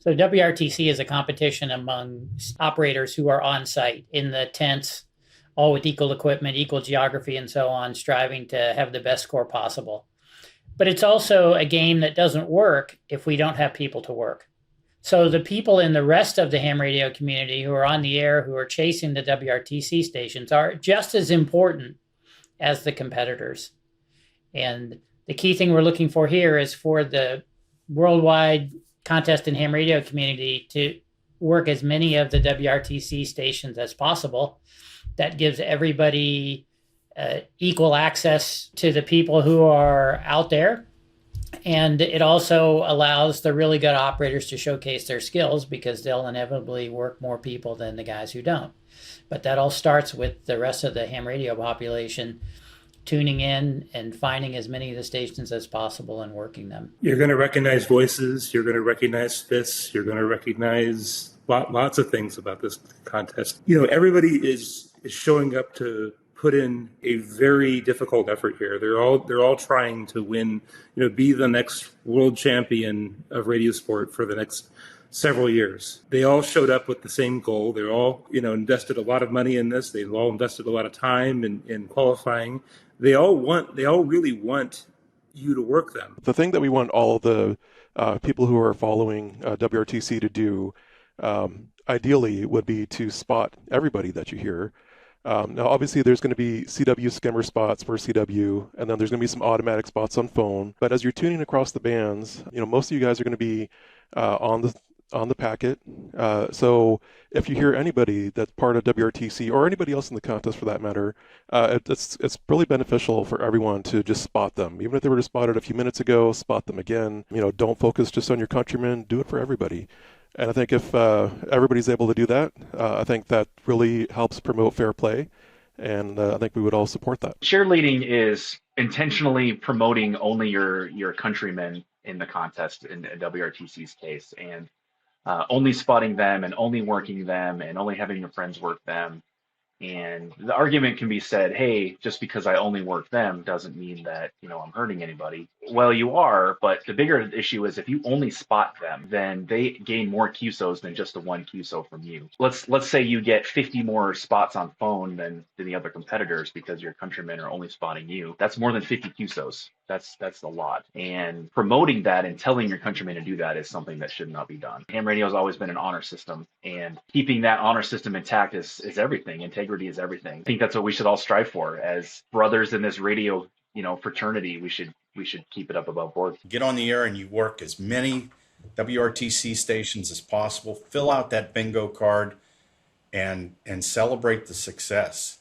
So WRTC is a competition among operators who are on site in the tents, all with equal equipment, equal geography, and so on, striving to have the best score possible. But it's also a game that doesn't work if we don't have people to work. So the people in the rest of the ham radio community who are on the air, who are chasing the WRTC stations, are just as important as the competitors. And the key thing we're looking for here is for the worldwide contest and ham radio community to work as many of the WRTC stations as possible. That gives everybody equal access to the people who are out there. And it also allows the really good operators to showcase their skills because they'll inevitably work more people than the guys who don't. But that all starts with the rest of the ham radio population tuning in and finding as many of the stations as possible and working them. You're going to recognize voices. You're going to recognize fists. You're going to recognize lots of things about this contest. You know, everybody is showing up to put in a very difficult effort here. They're all trying to win, you know, be the next world champion of radio sport for the next several years. They all showed up with the same goal. They're all, you know, invested a lot of money in this. They've all invested a lot of time in qualifying. They all really want you to work them. The thing that we want all of the people who are following WRTC to do, ideally, would be to spot everybody that you hear. Now, obviously, there's going to be CW skimmer spots for CW, and then there's going to be some automatic spots on phone. But as you're tuning across the bands, you know, most of you guys are going to be on the packet. So if you hear anybody that's part of WRTC or anybody else in the contest for that matter, it's really beneficial for everyone to just spot them. Even if they were just spotted a few minutes ago, spot them again. You know, don't focus just on your countrymen. Do it for everybody. And I think if everybody's able to do that, I think that really helps promote fair play. And I think we would all support that. Cheerleading is intentionally promoting only your countrymen in the contest in WRTC's case, and only spotting them and only working them and only having your friends work them. And the argument can be said, hey, just because I only work them doesn't mean that, you know, I'm hurting anybody. Well, you are, but the bigger issue is if you only spot them, then they gain more QSOs than just the one QSO from you. Let's say you get 50 more spots on phone than the other competitors because your countrymen are only spotting you. That's more than 50 QSOs. That's a lot. And promoting that and telling your countrymen to do that is something that should not be done. Ham radio has always been an honor system, and keeping that honor system intact is everything. Integrity is everything. I think that's what we should all strive for as brothers in this radio, you know, fraternity. We should keep it up above board. Get on the air and you work as many WRTC stations as possible. Fill out that bingo card and celebrate the success.